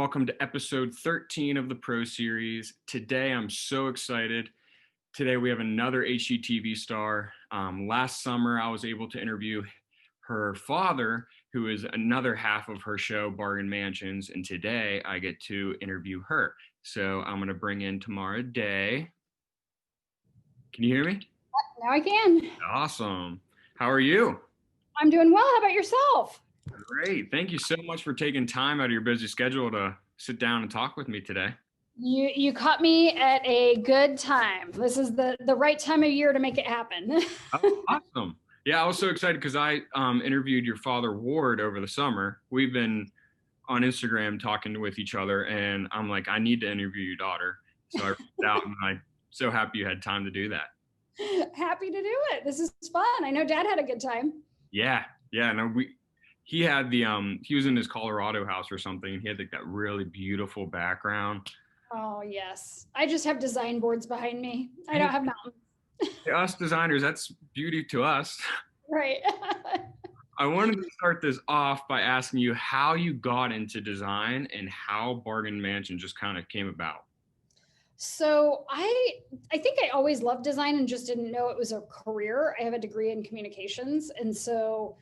welcome to episode 13 of the Pro Series. Today, I'm so excited. Today, we have another HGTV star. Last summer, I was able to interview her father, who is another half of her show, Bargain Mansions, and today I get to interview her. So I'm going to bring in Tamara Day. Can you hear me? Now I can. Awesome. How are you? I'm doing well. How about yourself? Great. Thank you so much for taking time out of your busy schedule to sit down and talk with me today. You caught me at a good time. This is the right time of year to make it happen. Oh, awesome. Yeah, I was so excited because I interviewed your father, Ward, over the summer. We've been on Instagram talking with each other, and I'm like, I need to interview your daughter. So I reached out, and I'm so happy you had time to do that. Happy to do it. This is fun. I know Dad had a good time. Yeah. No, he had he was in his Colorado house or something, and he had like that really beautiful background. Oh, yes. I just have design boards behind me. I don't have mountains. Us designers, that's beauty to us. Right. I wanted to start this off by asking you how you got into design and how Bargain Mansion just kind of came about. So I think I always loved design and just didn't know it was a career. I have a degree in communications. And so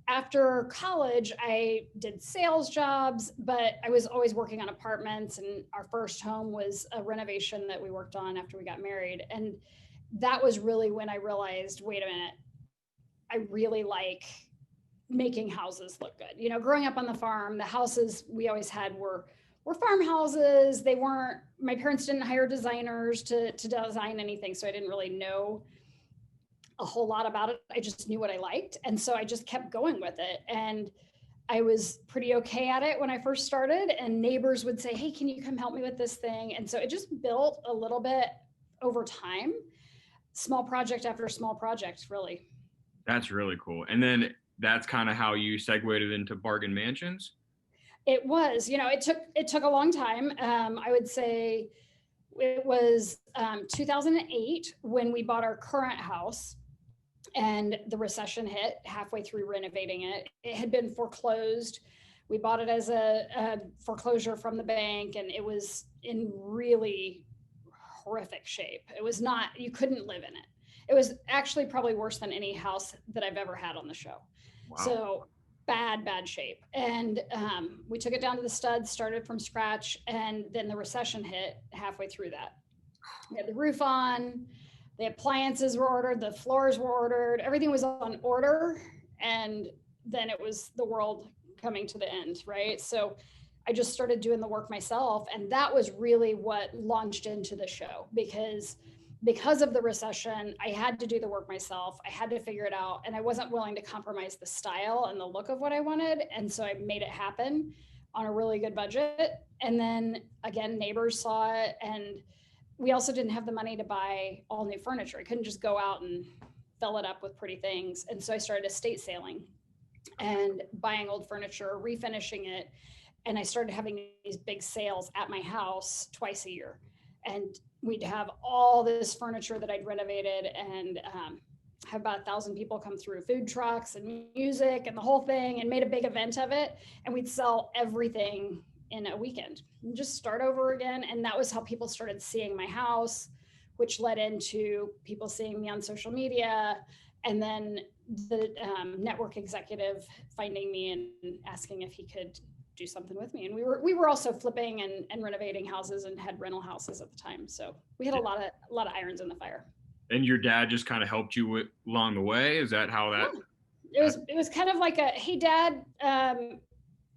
after college, I did sales jobs, but I was always working on apartments. And our first home was a renovation that we worked on after we got married. And that was really when I realized, wait a minute, I really like making houses look good. You know, growing up on the farm, the houses we always had were farmhouses. They weren't, my parents didn't hire designers to design anything. So I didn't really know a whole lot about it. I just knew what I liked. And so I just kept going with it. And I was pretty okay at it when I first started, and neighbors would say, hey, can you come help me with this thing? And so it just built a little bit over time, small project after small project, really. That's really cool. And then that's kind of how you segued into Bargain Mansions. It was, you know, it took a long time. I would say it was 2008 when we bought our current house, and the recession hit halfway through renovating it. It had been foreclosed. We bought it as a foreclosure from the bank, and it was in really horrific shape. It was not, you couldn't live in it. It was actually probably worse than any house that I've ever had on the show. Wow. So bad shape. And we took it down to the studs, started from scratch, and then the recession hit halfway through that. We had the roof on, the appliances were ordered, the floors were ordered, everything was on order, and then it was the world coming to the end, right? So I just started doing the work myself, and that was really what launched into the show, because of the recession, I had to do the work myself. I had to figure it out, and I wasn't willing to compromise the style and the look of what I wanted. And so I made it happen on a really good budget. And then again, neighbors saw it, and we also didn't have the money to buy all new furniture. I couldn't just go out and fill it up with pretty things. And so I started estate sailing and buying old furniture, refinishing it. And I started having these big sales at my house twice a year. And we'd have all this furniture that I'd renovated, and have about 1,000 people come through, food trucks and music and the whole thing, and made a big event of it. And we'd sell everything in a weekend and just start over again. And that was how people started seeing my house, which led into people seeing me on social media. And then the network executive finding me and asking if he could do something with me. And we were also flipping and renovating houses and had rental houses at the time. So we had a lot of irons in the fire. And your dad just kind of helped you along the way? Is that how that? Yeah. It was kind of like a, hey, Dad,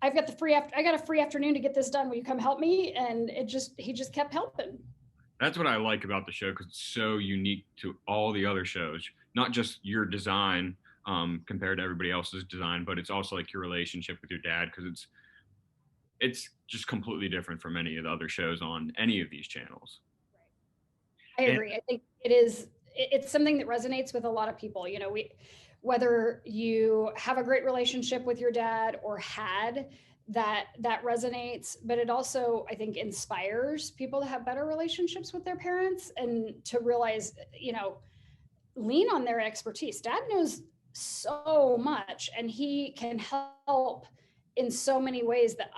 I got a free afternoon to get this done. Will you come help me? And he just kept helping. That's what I like about the show, because it's so unique to all the other shows. Not just your design compared to everybody else's design, but it's also like your relationship with your dad, because it's just completely different from any of the other shows on any of these channels. Right. I agree. I think it's something that resonates with a lot of people. You know, whether you have a great relationship with your dad or had, that resonates, but it also, I think, inspires people to have better relationships with their parents and to realize, you know, lean on their expertise. Dad knows so much, and he can help in so many ways that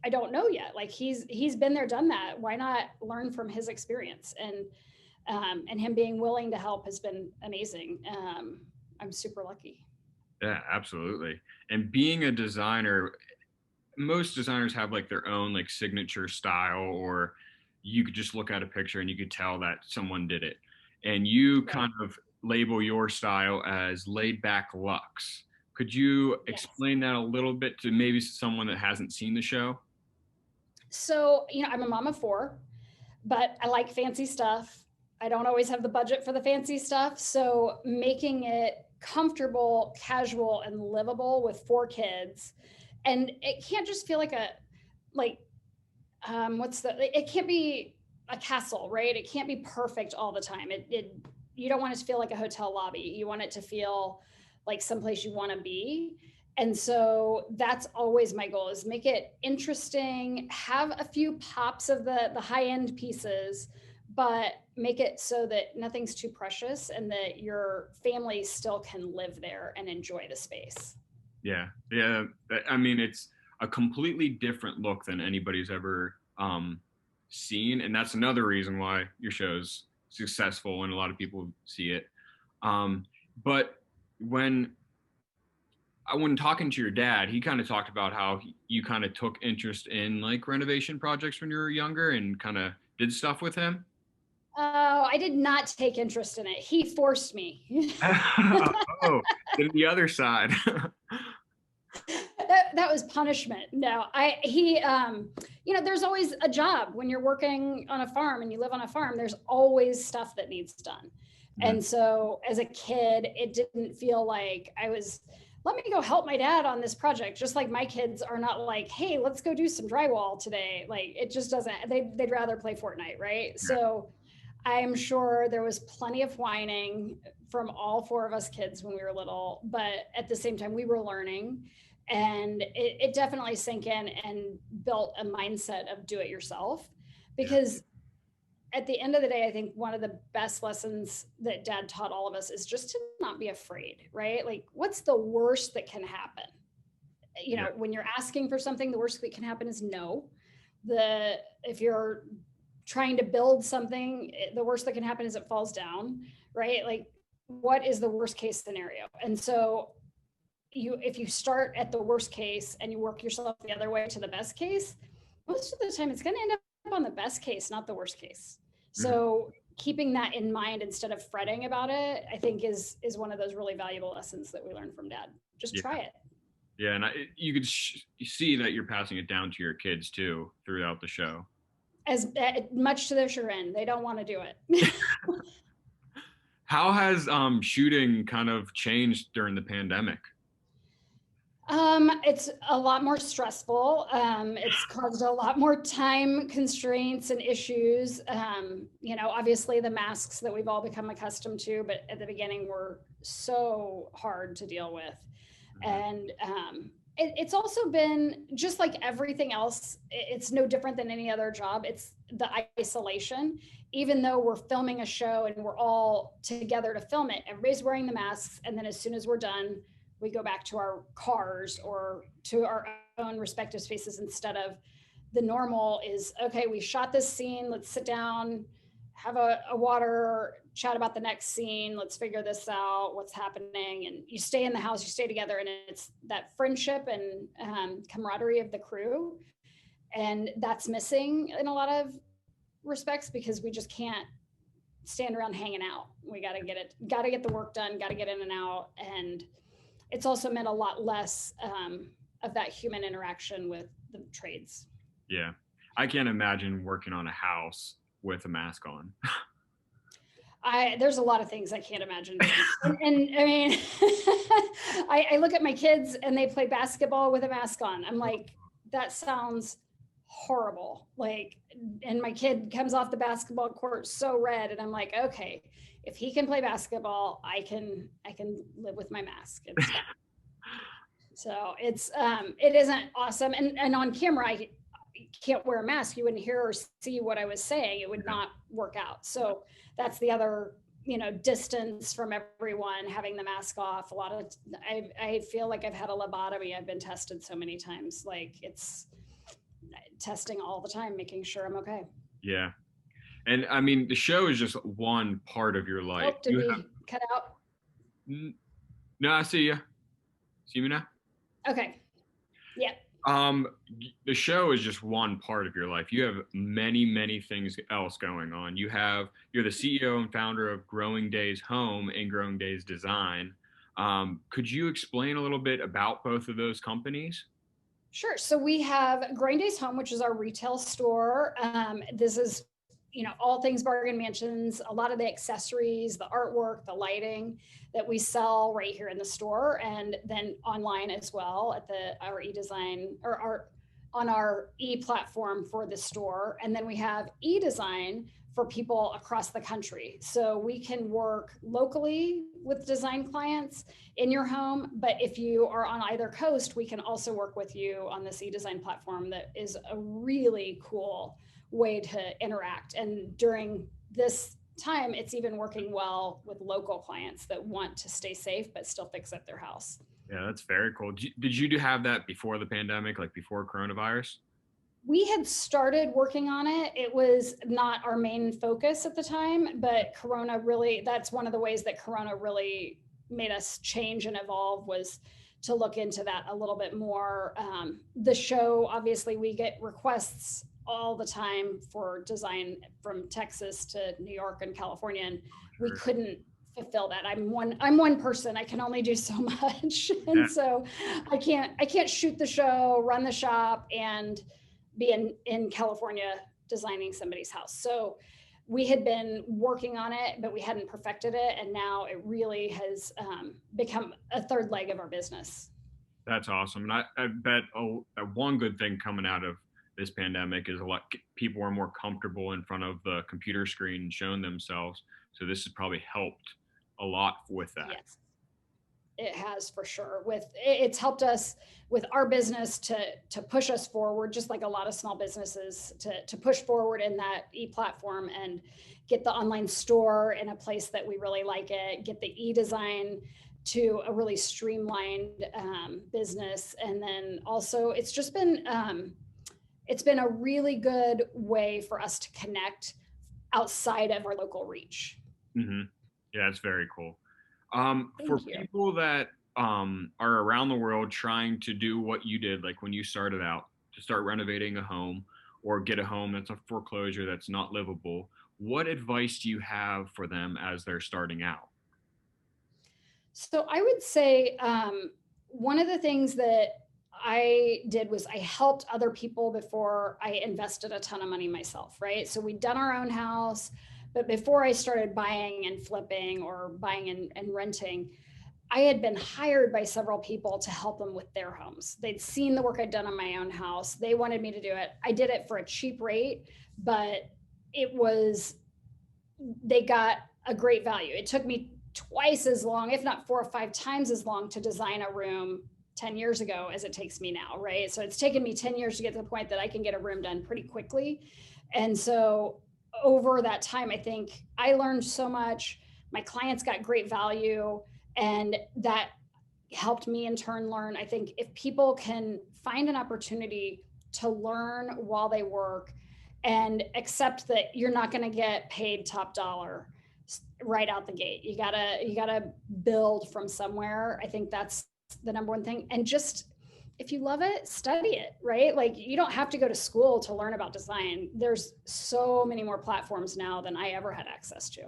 I don't know yet. Like he's been there, done that. Why not learn from his experience? And him being willing to help has been amazing. I'm super lucky. Yeah, absolutely. And being a designer, most designers have like their own like signature style, or you could just look at a picture and you could tell that someone did it. And you Right. kind of label your style as laid back luxe. Could you Yes. explain that a little bit to maybe someone that hasn't seen the show? So, I'm a mom of four, but I like fancy stuff. I don't always have the budget for the fancy stuff. So, making it comfortable, casual, and livable with four kids. And it can't just feel like like, it can't be a castle, right? It can't be perfect all the time. You don't want it to feel like a hotel lobby. You want it to feel like someplace you want to be. And so that's always my goal, is make it interesting, have a few pops of the high end pieces, but make it so that nothing's too precious and that your family still can live there and enjoy the space. Yeah, yeah. I mean, it's a completely different look than anybody's ever seen, and that's another reason why your show's successful and a lot of people see it. Um, but when when talking to your dad, he kind of talked about how you kind of took interest in like renovation projects when you were younger and kind of did stuff with him. Oh, I did not take interest in it. He forced me. Oh, then the other side. That was punishment. No, I he there's always a job when you're working on a farm and you live on a farm. There's always stuff that needs done. Mhm. And so as a kid, it didn't feel like I was, let me go help my dad on this project. Just like my kids are not like, hey, let's go do some drywall today. Like it just doesn't, they'd rather play Fortnite, right? Yeah, So I'm sure there was plenty of whining from all four of us kids when we were little, but at the same time, we were learning. And it definitely sank in and built a mindset of do it yourself. yeah, Because at the end of the day, I think one of the best lessons that dad taught all of us is just to not be afraid, right? Like, what's the worst that can happen? yeah, When you're asking for something, the worst that can happen is no. If you're trying to build something, the worst that can happen is it falls down, right? Like, what is the worst case scenario? And so if you start at the worst case and you work yourself the other way to the best case, most of the time it's going to end up on the best case, not the worst case. mhm, So keeping that in mind instead of fretting about it, I think is one of those really valuable lessons that we learned from dad. Just yeah, try it. yeah. And you could see that you're passing it down to your kids too throughout the show. As much to their chagrin, they don't want to do it. How has shooting kind of changed during the pandemic? It's a lot more stressful. It's caused a lot more time constraints and issues. Obviously the masks that we've all become accustomed to, but at the beginning were so hard to deal with. Mhm. And it's also been just like everything else. It's no different than any other job. It's the isolation. Even though we're filming a show and we're all together to film it, everybody's wearing the masks. And then as soon as we're done, we go back to our cars or to our own respective spaces, instead of the normal is, okay, we shot this scene, let's sit down, have a water, chat about the next scene, let's figure this out, what's happening. And you stay in the house, you stay together, and it's that friendship and camaraderie of the crew. And that's missing in a lot of respects because we just can't stand around hanging out. We got to get the work done, got to get in and out. And it's also meant a lot less of that human interaction with the trades. Yeah, I can't imagine working on a house with a mask on. There's a lot of things I can't imagine doing. And I mean, I look at my kids and they play basketball with a mask on. I'm like, that sounds horrible. Like, and my kid comes off the basketball court so red, and I'm like, okay, if he can play basketball, I can live with my mask. It's fine. So it isn't awesome. And on camera, I can't wear a mask. You wouldn't hear or see what I was saying. It would Yeah, not work out. So that's the other, distance from everyone, having the mask off. A lot of, I feel like I've had a lobotomy. I've been tested so many times. Like testing all the time, making sure I'm okay. Yeah. And I mean, the show is just one part of your life. Oh, did You have we cut out? no, I see you. See me now? Okay. Yeah. The show is just one part of your life. You have many, many things else going on. You're the CEO and founder of Growing Days Home and Growing Days Design. Could you explain a little bit about both of those companies? Sure. So we have Grain Days Home, which is our retail store. This is, all things Bargain Mansions, a lot of the accessories, the artwork, the lighting that we sell right here in the store, and then online as well at our e-design or on our e-platform for the store. And then we have e-design for people across the country. So we can work locally with design clients in your home, but if you are on either coast, we can also work with you on this e-design platform that is a really cool way to interact. And during this time, it's even working well with local clients that want to stay safe but still fix up their house. Yeah, that's very cool. Did you have that before the pandemic, like before coronavirus? We had started working on it. It was not our main focus at the time, but that's one of the ways that Corona really made us change and evolve, was to look into that a little bit more. The show, obviously, we get requests all the time for design from Texas to New York and California, and we Sure. couldn't fulfill that. I'm one person. I can only do so much. Yeah, And so I can't shoot the show, run the shop, and be in California designing somebody's house. So we had been working on it, but we hadn't perfected it. And now it really has become a third leg of our business. that's awesome. And I bet one good thing coming out of this pandemic is a lot people are more comfortable in front of the computer screen and showing themselves. So this has probably helped a lot with that. Yes, it has for sure. It's helped us with our business to push us forward, just like a lot of small businesses to push forward in that e-platform and get the online store in a place that we really like it, get the e-design to a really streamlined business. And then also it's been a really good way for us to connect outside of our local reach. Hmm. Yeah, it's very cool. For Thank you. people that are around the world trying to do what you did, like when you started out to start renovating a home or get a home that's a foreclosure that's not livable, what advice do you have for them as they're starting out? So I would say one of the things that I did was I helped other people before I invested a ton of money myself, right? So we'd done our own house, but before I started buying and flipping or buying and renting, I had been hired by several people to help them with their homes. They'd seen the work I'd done on my own house. They wanted me to do it. I did it for a cheap rate, but it was, they got a great value. It took me twice as long, if not 4 or 5 times as long, to design a room 10 years ago as it takes me now, right? So it's taken me 10 years to get to the point that I can get a room done pretty quickly. And so over that time, I think I learned so much. My clients got great value, and that helped me in turn learn. I think if people can find an opportunity to learn while they work and accept that you're not going to get paid top dollar right out the gate, you gotta build from somewhere. I think that's the number one thing. And just, if you love it, study it, right? Like, you don't have to go to school to learn about design. There's so many more platforms now than I ever had access to.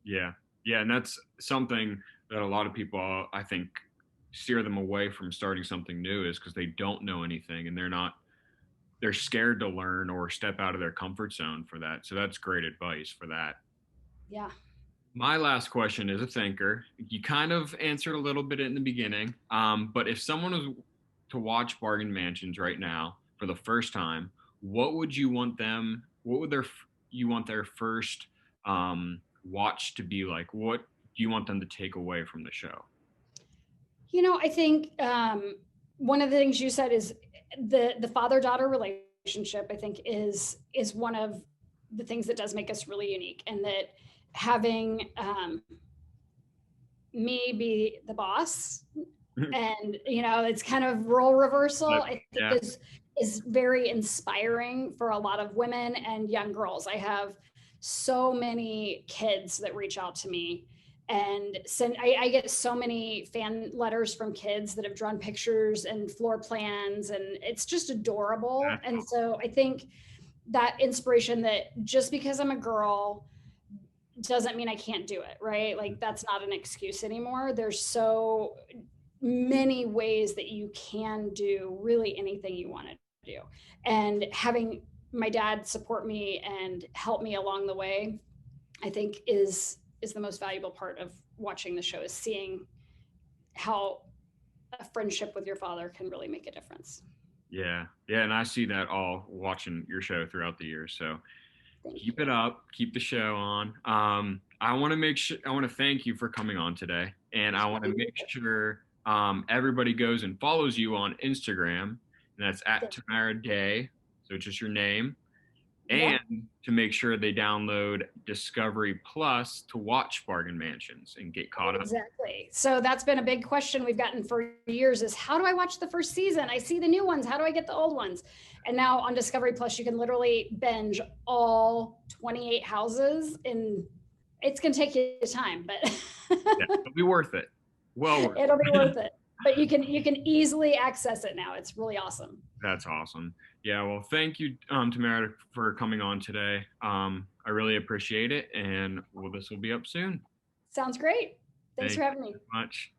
Yeah. Yeah. And that's something that a lot of people, I think, steer them away from starting something new is because they don't know anything and they're scared to learn or step out of their comfort zone for that. So that's great advice for that. Yeah. My last question is a thinker. You kind of answered a little bit in the beginning, but if someone was to watch Bargain Mansions right now for the first time, what would you want them? What would you want their first watch to be like? What do you want them to take away from the show? I think one of the things you said is the father daughter relationship. I think is one of the things that does make us really unique, and that having me be the boss, and it's kind of role reversal. I think Yeah. is very inspiring for a lot of women and young girls. I have so many kids that reach out to me and send, I get so many fan letters from kids that have drawn pictures and floor plans, and it's just adorable. That's And awesome. so I think that inspiration that just because I'm a girl doesn't mean I can't do it, right? Like that's not an excuse anymore. There's so many ways that you can do really anything you want to do. And having my dad support me and help me along the way, I think is the most valuable part of watching the show, is seeing how a friendship with your father can really make a difference. Yeah. Yeah. And I see that all watching your show throughout the years. So Thank keep you. it up, keep the show on. I want to make sure, I want to thank you for coming on today. And I want to make sure everybody goes and follows you on Instagram. And that's at Tamara Day. So it's just your name. Yep. And to make sure they download Discovery Plus to watch Bargain Mansions and get caught up. Exactly. So that's been a big question we've gotten for years, is how do I watch the first season? I see the new ones. How do I get the old ones? And now on Discovery Plus, you can literally binge all 28 houses in, it's going to take you time, but Yeah, it'll be worth it. Well worth it'll be it. worth it. But you can easily access it now. It's really awesome. That's awesome. Yeah, well, thank you, Tamara, for coming on today. I really appreciate it, and well, this will be up soon. Sounds great. Thanks Thank for you having me. so much.